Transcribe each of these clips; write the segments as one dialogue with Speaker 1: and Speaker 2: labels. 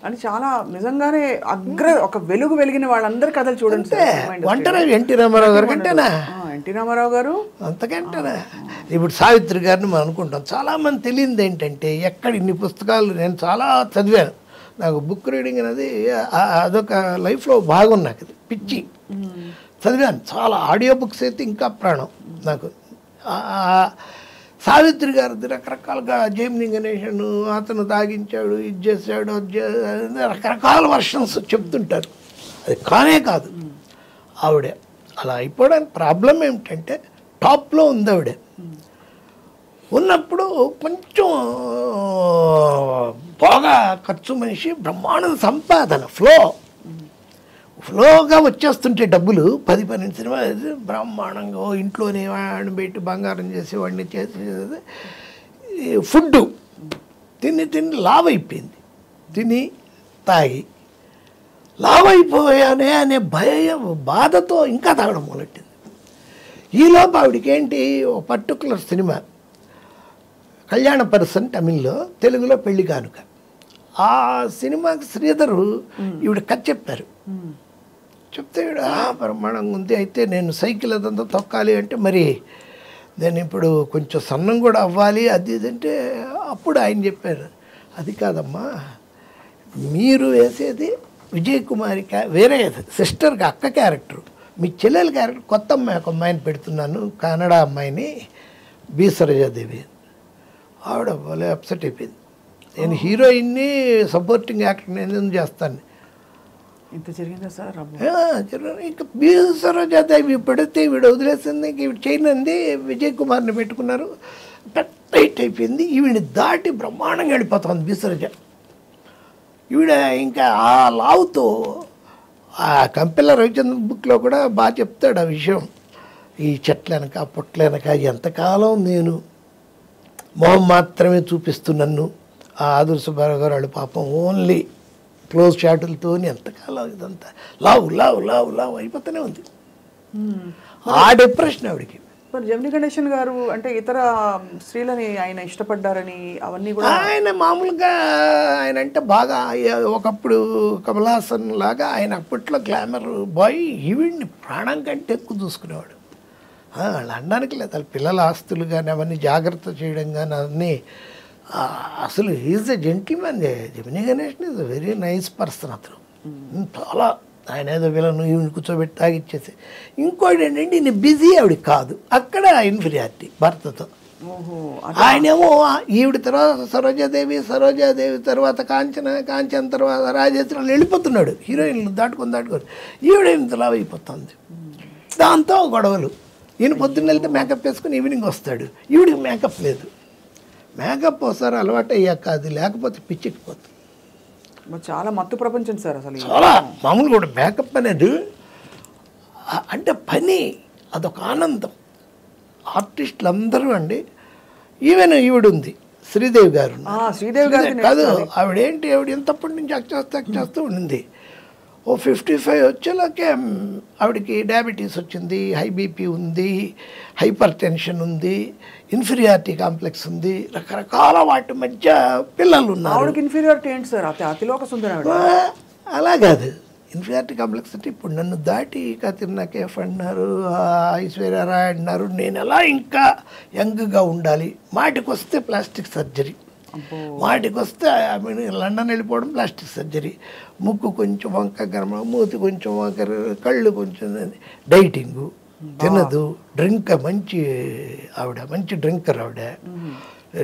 Speaker 1: అని చాలా నిజంగానే ఒక వెలుగు వెలిగిన వాళ్ళందరి కథలు చూడండి
Speaker 2: ఒంటరి ఎన్టీ రామారావు గారు కంటేనా?
Speaker 1: ఎన్టీ రామారావు గారు
Speaker 2: అంతకంటేనా? ఇప్పుడు సావిత్రి గారిని మనం అనుకుంటాం. చాలామంది తెలియదు ఏంటంటే ఎక్కడ ఇన్ని పుస్తకాలు నేను చాలా చదివాను. నాకు బుక్ రీడింగ్ అనేది అదొక లైఫ్లో భాగం. నాకు అది పిచ్చి చదివాను చాలా. ఆడియో బుక్స్ అయితే ఇంకా ప్రాణం నాకు. సావిత్రి గారిది రకరకాలుగా జైమిని గణేషన్ అతను తాగించాడు, ఇది చేశాడు, రకరకాల వర్షన్స్ చెప్తుంటారు. అది కానే కాదు. ఆవిడే అలా అయిపోవడానికి ప్రాబ్లం ఏమిటంటే టాప్లో ఉంది ఆవిడ. ఉన్నప్పుడు కొంచెం బాగా ఖర్చు మనిషి, బ్రహ్మాండ సంపాదన, ఫ్లోగా వచ్చేస్తుంటే డబ్బులు 10-12 సినిమా బ్రహ్మాండంగా ఇంట్లోనే వాడిని పెట్టి బంగారం చేసి వాడిని చేసేది. ఫుడ్డు తిని లావ్ అయిపోయింది. తిని తాగి లావ్ అయిపోయానే అనే బాధతో ఇంకా తాగడం మొదలెట్టింది. ఈలోపు ఆవిడికి ఏంటి, ఒక పర్టికులర్ సినిమా కళ్యాణ పర్సన్ తమిళ్లో, తెలుగులో పెళ్లి కానుక. ఆ సినిమాకి శ్రీధరు ఈవిడ కథ చెప్పారు. చెప్తే బ్రహ్మాండంగా ఉంది. అయితే నేను సైకిల్ అదంతా తొక్కాలి అంటే మరి నేను ఇప్పుడు కొంచెం సన్నం కూడా అవ్వాలి అది ఇదంటే అప్పుడు ఆయన చెప్పారు, అది కాదమ్మా మీరు వేసేది విజయ్ కుమారి వేరే సిస్టర్కి అక్క క్యారెక్టర్, మీ చెల్లెల క్యారెక్టర్ కొత్త అమ్మాయి, ఒక అమ్మాయిని పెడుతున్నాను, కన్నడ అమ్మాయిని, బి సరోజాదేవి. ఆవిడ భలే అప్సెట్ అయిపోయింది. నేను హీరోయిన్ని సపోర్టింగ్ యాక్టర్ నేను చేస్తాను.
Speaker 1: ఇంత జరిగిందా సార్?
Speaker 2: ఇంకా బి సరోజాదేవి పెడితే ఈవిడ వదిలేసింది. ఈవిడ చేయనంది, విజయ్ కుమార్ని పెట్టుకున్నారు. పెద్ద హిట్ అయిపోయింది. ఈవిని దాటి బ్రహ్మాండంగా వెళ్ళిపోతుంది బి సరోజ. ఈవిడ ఇంకా ఆ లావుతో ఆ కంపెల్ల రవిచంద్ర బుక్లో కూడా బాగా చెప్తాడు ఆ విషయం. ఈ చెట్లనక పొట్లనక ఎంతకాలం నేను మొహం మాత్రమే చూపిస్తున్నాను. ఆ ఆదుర్శ సుబ్బారావు గారు వాళ్ళు పాపం ఓన్లీ క్లోజ్ షాటులతో ఎంతకాలం ఇదంతా లావు లావు లావు లావు అయిపోతూనే ఉంది. ఆ డిప్రెషన్ ఆవిడికి.
Speaker 1: మరి జమిని గణేషన్ గారు అంటే ఇతర స్త్రీలని ఆయన ఇష్టపడ్డారని అవన్నీ కూడా
Speaker 2: ఆయన మామూలుగా ఆయన అంటే బాగా ఒకప్పుడు కమల్ హాసన్ లాగా ఆయన అప్పట్లో గ్లామర్ బాయ్. ఈవిడ్ని ప్రాణం కంటే ఎక్కువ చూసుకునేవాడు. వాళ్ళు అనడానికి లేదు, వాళ్ళ పిల్లల ఆస్తులు కానీ అవన్నీ జాగ్రత్త చేయడం కానీ అవన్నీ. అసలు is a gentleman. Gemini Ganesan is a very nice person. అతను చాలా ఆయన ఏదో వీళ్ళను ఈవిని కూర్చోబెట్టి తాగిచ్చేసి. ఇంకోటి ఏంటంటే ఈయన బిజీ ఆవిడ కాదు, అక్కడ ఇన్ఫీరియారిటీ భర్తతో. ఆయనేమో ఈవిడ తర్వాత సరోజాదేవి తర్వాత కాంచన తర్వాత రాజేశ్వరులు వెళ్ళిపోతున్నాడు. హీరోయిన్లు దాటుకొని ఈవిడ ఇంతలా అయిపోతుంది. దాంతో గొడవలు. ఈయన పొద్దున్న వెళ్తే మేకప్ వేసుకుని ఈవినింగ్ వస్తాడు. ఈవిడికి మేకప్ లేదు. మేకప్ ఒకసారి అలవాటు అయ్యాక అది లేకపోతే పిచ్చెక్కిపోతుంది.
Speaker 1: చాలా మత్తు ప్రపంచం సార్ అసలు.
Speaker 2: చాలా మామూలు కూడా మేకప్ అనేది అంటే పని, అదొక ఆనందం. ఆర్టిస్టులు అందరూ అండి. ఈవెన్ ఈవిడ ఉంది శ్రీదేవి గారు.
Speaker 1: శ్రీదేవి గారు
Speaker 2: కాదు, ఆవిడ ఎంతప్పటి నుంచి యాక్ట్ చేస్తూ ఉండింది. ఓ 55 వచ్చేలాకే ఆవిడకి డయాబెటీస్ వచ్చింది, హై బీపీ ఉంది, హైపర్ టెన్షన్ ఉంది, ఇన్ఫీరియారిటీ కాంప్లెక్స్ ఉంది, రకరకాల వాటి మధ్య పిల్లలు ఉన్నారు.
Speaker 1: ఆవిడకి ఇన్ఫీరియారిటీ ఏంటి సార్? అతిలోక సుందరం.
Speaker 2: అలా కాదు, ఇన్ఫీరియారిటీ కాంప్లెక్స్ అంటే ఇప్పుడు నన్ను దాటి కత్రినా కైఫ్ అన్నారు, ఐశ్వర్య రాయ్ అన్నారు. నేను ఎలా ఇంకా యంగ్గా ఉండాలి. మాటికి వస్తే ప్లాస్టిక్ సర్జరీ, మాటికి వస్తే లండన్ వెళ్ళిపోవడం ప్లాస్టిక్ సర్జరీ, ముక్కు కొంచెం వంక గర్మ, మూతి కొంచెం వంక, కళ్ళు కొంచెం డైటింగు, తినదు, డ్రింక్ మంచి డ్రింకర్ ఆవిడ,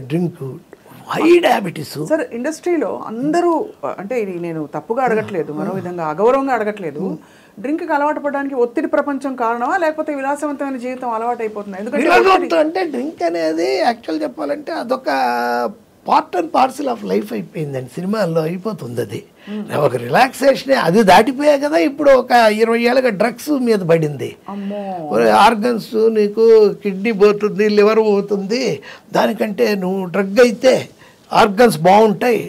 Speaker 2: డ్రింక్, హై డయాబెటీస్.
Speaker 1: సార్ ఇండస్ట్రీలో అందరూ అంటే ఇది నేను తప్పుగా అడగట్లేదు, మరో విధంగా అగౌరవంగా అడగట్లేదు, డ్రింక్కి అలవాటు పడడానికి ఒత్తిడి ప్రపంచం కారణమా లేకపోతే విలాసవంతమైన జీవితం అలవాటు అయిపోతుంది?
Speaker 2: ఎందుకంటే అంటే డ్రింక్ అనేది యాక్చువల్ చెప్పాలంటే అదొక part and parcel of life అయిపోయిందండి. సినిమాల్లో అయిపోతుంది అది. ఒక రిలాక్సేషన్ అది దాటిపోయా కదా. ఇప్పుడు ఒక 20 ఏళ్ళగా డ్రగ్స్ మీద పడింది. ఆర్గన్స్, నీకు కిడ్నీ పోతుంది, లివర్ పోతుంది, దానికంటే నువ్వు డ్రగ్ అయితే ఆర్గన్స్ బాగుంటాయి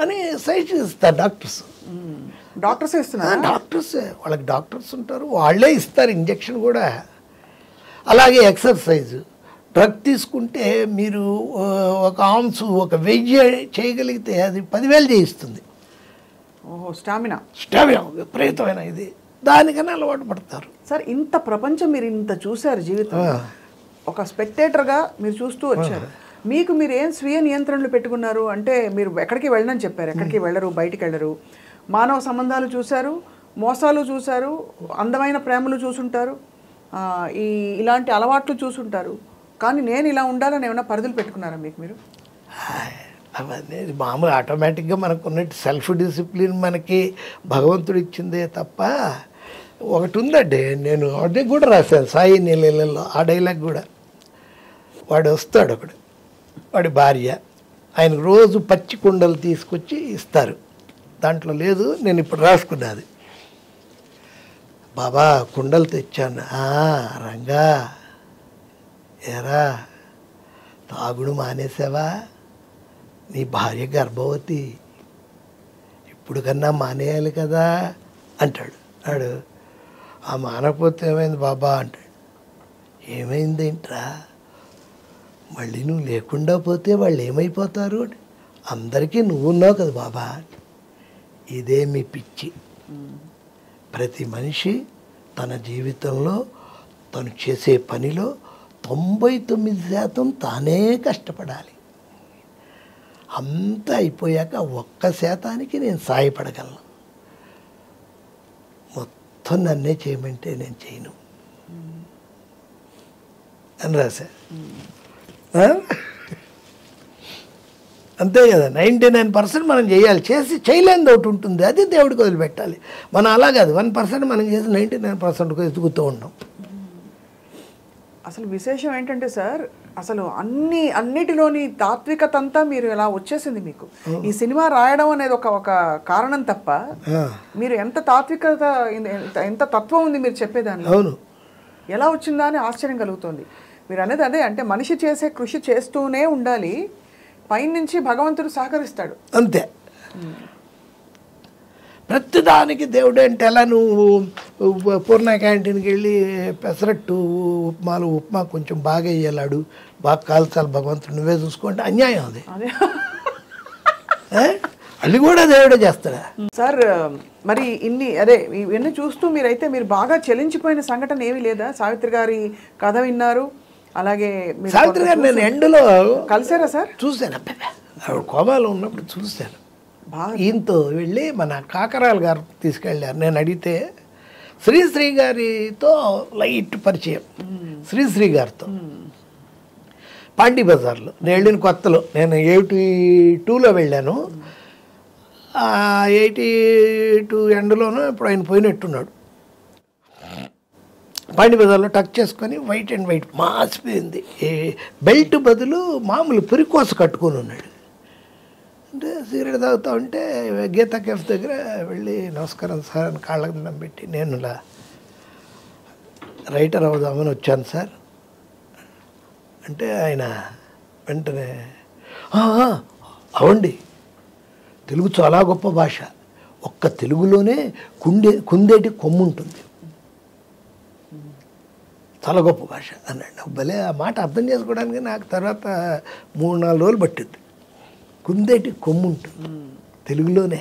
Speaker 2: అని సజెషన్ ఇస్తారు డాక్టర్స్. వాళ్ళకి డాక్టర్స్ ఉంటారు, వాళ్ళే ఇస్తారు ఇంజెక్షన్ కూడా. అలాగే ఎక్సర్సైజ్, డ్రగ్ తీసుకుంటే మీరు ఒక ఆర్మ్స్ ఒక 1000 చేయగలిగితే అది 10,000 చేయిస్తుంది.
Speaker 1: ఓహో, స్టామినా.
Speaker 2: విపరీతమైన ఇది, దానికన్నా అలవాటు పడతారు.
Speaker 1: సార్ ఇంత ప్రపంచం మీరు ఇంత చూశారు జీవితం, ఒక స్పెక్టేటర్గా మీరు చూస్తూ వచ్చారు. మీకు మీరు ఏం స్వీయ నియంత్రణలు పెట్టుకున్నారు? అంటే మీరు ఎక్కడికి వెళ్ళనని చెప్పారు, ఎక్కడికి వెళ్ళరు, బయటికి వెళ్ళరు, మానవ సంబంధాలు చూశారు, మోసాలు చూశారు, అందమైన ప్రేమలు చూసుంటారు, ఇలాంటి అలవాట్లు చూసుంటారు. కానీ నేను ఇలా ఉండాలని ఏమైనా పరిధులు పెట్టుకున్నారా మీకు మీరు?
Speaker 2: అవన్నీ మామూలు ఆటోమేటిక్గా మనకు ఉన్నట్టు సెల్ఫ్ డిసిప్లిన్ మనకి భగవంతుడు ఇచ్చిందే తప్ప. ఒకటి ఉందండి, నేను అదే కూడా రాశాను సాయి నీళ్ళలో ఆ డైలాగ్ కూడా. వాడు వస్తాడు ఒకడు, వాడి భార్య, ఆయనకు రోజు పచ్చి కుండలు తీసుకొచ్చి ఇస్తారు. దాంట్లో లేదు, నేను ఇప్పుడు రాసుకున్నది. బాబా కుండలు తెచ్చాను. రంగా ఏరా తాగుడు మానేసావా? నీ భార్య గర్భవతి, ఇప్పుడు కన్నా మానేయాలి కదా అంటాడు. వాడు మానకపోతే ఏమైంది బాబా అంటాడు. ఏమైందేంట్రా? మళ్ళీ నువ్వు లేకుండా పోతే వాళ్ళు ఏమైపోతారు? అందరికీ నువ్వున్నావు కదా బాబా. ఇదే మీ పిచ్చి. ప్రతి మనిషి తన జీవితంలో తను చేసే పనిలో 99% తానే కష్టపడాలి. అంతా అయిపోయాక 1% నేను సాయపడగలను. మొత్తం నన్నే చేయమంటే నేను చేయను అని రాశా. అంతే కదా, 99% మనం చేయాలి. చేసి చేయలేనిది ఒకటి ఉంటుంది, అది దేవుడికి వదిలిపెట్టాలి. మనం అలా కాదు, 1% మనం చేసి 99% ఎదుగుతూ ఉంటాం.
Speaker 1: అసలు విశేషం ఏంటంటే సార్, అసలు అన్నిటిలోని తాత్వికత అంతా మీరు ఎలా వచ్చేసింది మీకు. ఈ సినిమా రాయడం అనేది ఒక కారణం తప్ప మీరు ఎంత తాత్వికత, ఎంత తత్వం ఉంది మీరు చెప్పేదాన్ని.
Speaker 2: అవును,
Speaker 1: ఎలా వచ్చిందా అని ఆశ్చర్యం కలుగుతుంది. మీరు అనేది అదే, అంటే మనిషి చేసే కృషి చేస్తూనే ఉండాలి, పైనుంచి భగవంతుడు సహకరిస్తాడు
Speaker 2: అంతే. ప్రతిదానికి దేవుడు అంటే ఎలా? నువ్వు పూర్ణ క్యాంటీన్కి వెళ్ళి పెసరట్టు ఉప్మా కొంచెం బాగా వేయలాడు, బాగా కాల్చాలి భగవంతుడు, నువ్వే చూసుకోండి, అన్యాయం అది. అది కూడా దేవుడే చేస్తాడా
Speaker 1: సార్? మరి ఇవన్నీ చూస్తూ మీరు బాగా చెలించిపోయిన సంఘటన ఏమీ లేదా? సావిత్రి గారి కథ విన్నారు, అలాగే
Speaker 2: సావిత్రి గారు నేను ఎండలో
Speaker 1: కలిసారా సార్?
Speaker 2: చూశాను, ఆవిడ కోమాలో ఉన్నప్పుడు చూశాను. ఈయనతో వెళ్ళి మన కాకరాల గారు తీసుకెళ్ళారు. నేను అడిగితే శ్రీశ్రీ గారితో లైట్ పరిచయం, శ్రీశ్రీ గారితో పాండీ బజార్లో నేను వెళ్ళిన కొత్తలో. నేను 82లో వెళ్ళాను. 82 ఎండలోనూ ఇప్పుడు ఆయన పోయినట్టున్నాడు. పాండీ బజార్లో టచ్ చేసుకొని వైట్ అండ్ వైట్ మాసిపోయింది. బెల్ట్ బదులు మామూలు పురికోస కట్టుకొని ఉన్నాడు. అంటే సిగరెట్ తాగుతూ ఉంటే గీతా కేఫ్ దగ్గర వెళ్ళి నమస్కారం సార్ అని కాళ్ళకి దండం పెట్టి, నేను ఇలా రైటర్ అవుదామని వచ్చాను సార్ అంటే ఆయన వెంటనే అవండి, తెలుగు చాలా గొప్ప భాష, ఒక్క తెలుగులోనే కుందేటి కొమ్ము ఉంటుంది, చాలా గొప్ప భాష అన్నాడు. భలే ఆ మాట అర్థం చేసుకోవడానికి నాకు తర్వాత 3-4 రోజులు పట్టింది. కుందేటి కొమ్ము ఉంటుంది తెలుగులోనే.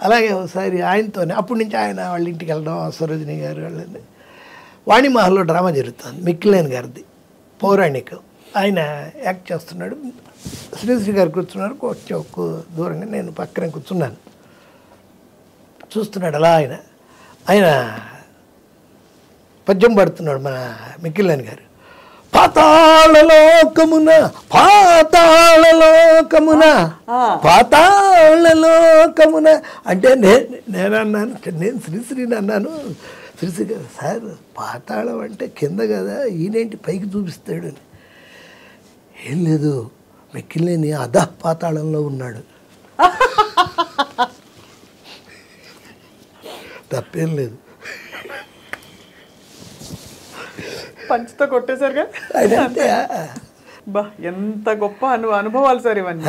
Speaker 2: అలాగే ఒకసారి ఆయనతోనే అప్పటి నుంచి ఆయన వాళ్ళ ఇంటికి వెళ్ళడం, సరోజిని గారు వాళ్ళని, వాణిమహల్లో డ్రామా జరుగుతుంది మిక్కిలేని గారిది పౌరాణికం. ఆయన యాక్ట్ చేస్తున్నాడు, శ్రీశ్రీ గారు కూర్చున్నారు కొంచెం దూరంగా, నేను పక్కనే కూర్చున్నాను. చూస్తున్నాడు అలా ఆయన పద్యం పడుతున్నాడు మన మిక్కిలేని గారు. పాతాళలోకమున అంటే నేను అన్నాను, నేను శ్రీశ్రీని అన్నాను. శ్రీశ్రీ గారు సార్ పాతాళం అంటే కింద కదా, ఈయనేంటి పైకి చూపిస్తాడు అని. ఏం లేదు, మిక్కిలేని అధః పాతాళంలో ఉన్నాడు. తప్పేం లేదు.
Speaker 1: పంచుతో కొట్టేశారుగా. బా ఎంత గొప్ప అనుభవాలు సార్ ఇవన్నీ.